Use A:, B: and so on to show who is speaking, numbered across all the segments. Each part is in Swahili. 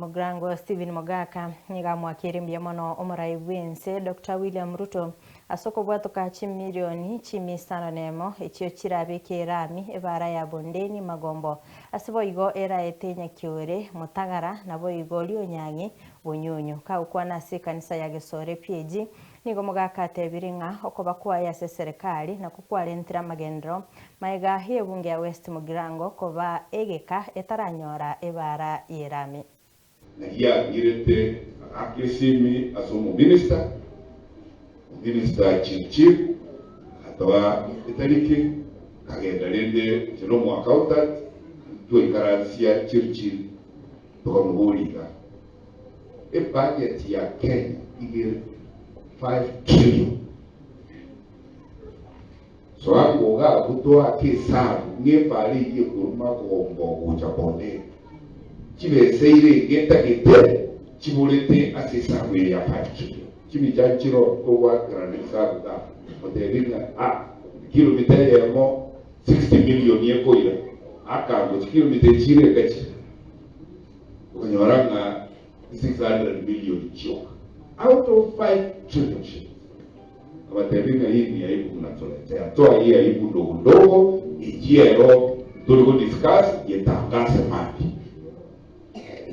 A: Mugrango Stephen Mogaka niga mwakirimbia mono omurai bwense Dr. William Ruto asoko bwatoka milioni chimi sano nemo ekyo kirabike rami ebara ya Bondeni Magombo asibo igo era etenya kiore Mutagara nabo igo lyonyangi bunyunyu ka ukwana se kanisa ya Gesore PG nigo Mogaka tebiringa okoba kwa ya serikali na kukwalentira magendro maiga hebunge ya West Mugrango koba egeka etaranyora ebara yerami
B: na hiya irete akisimi asumu minister chief atawa itariki kagenda rende kino mu accountant to ikaransia chief tukamuhuriga budget ya Kenya igere 5 trillion so akoga kutoa kesabu ngepali yikuruma gombo uchapone chibeseire geta gete chiburete asesabu ya 5 trillion chimijanchiro kwa granisa da modelinga kilomita ya mo 60 million yeko ila akango kilomita chire gachi kunyoranga 600 million choka out of 5 trillion abatelinga hii ni aibu mnatoletea toa hii aibu ndogo ndogo ijiero tuliko discuss yetangaze mali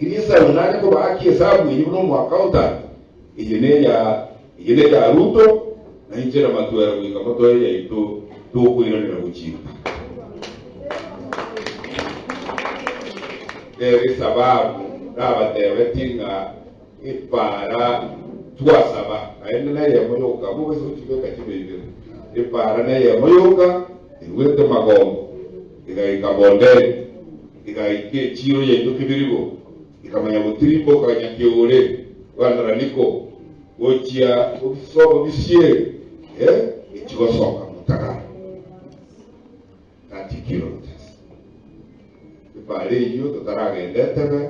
B: Kirisa unani ko baki hesabu yibuno mu accountant igeneja Ruto na injera matuera kuika matoya ito toko iranira kuchika dere sababu abatebetinga ipara tuasaba aenda ya moyoka muwe so chibeka chibebe ipara na ya moyoka iwete Magombo ikaika Bondeni ikaike chiro ya ito kibirigo ikamanya butribo kanyakiore wandaraniko ochia ubisobo bisie ichigosoka Mutagara 30 kilometers ipare iyo tutaragendetebe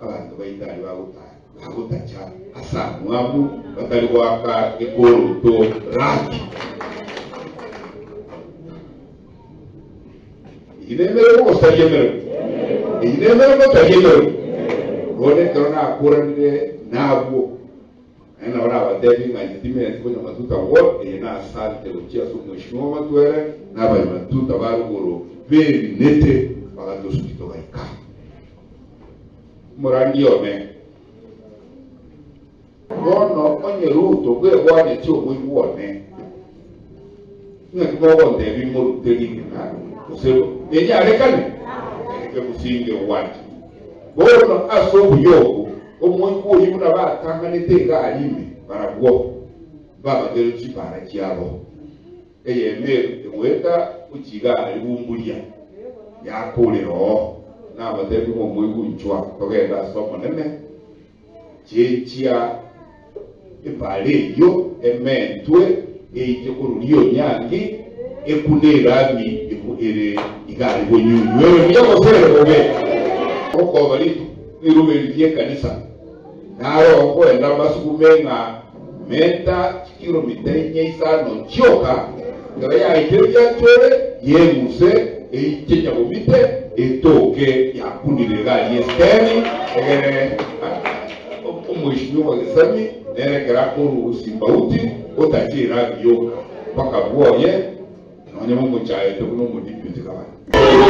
B: abantu bayitari bagutacha asa mwabu batari waka ikoro to raki inemere ko tajemere Gone corona kurande nabo ena ora batebi ngajitime kwenye matuta wote na asante kuchia sumu mheshimiwa matuere na bali matuta baruguru very nete bagato sukitoka ika morandi ome gono onye Ruto gwe bwane tio mwiwone ngakimo bonde bimuru tegina usebo enya rekane ke musinge wati Bono asobu yoko omwengu yibuna batanganete galime barabwo baba gero chipara kyabo eyeme weta uchiga alibumbulia yakolero na batebi mu mwengu nchwa togenda somo nene chechia ebale yo ementwe eite kurulio nyangi ekunera ere igali bonyunyu wewe miyako sere bobe Oko bali irubeliye kanisa naro kwenda basukumenga meta kilomita 5 choka ngaya iteria chore yemuse eikenya bobite etoke yakunire gali esteni egere omwishimiwa gesami nere kerakuru usimbauti otachira yoka paka boye nonyemo muchaye to kuno mudipiti kabana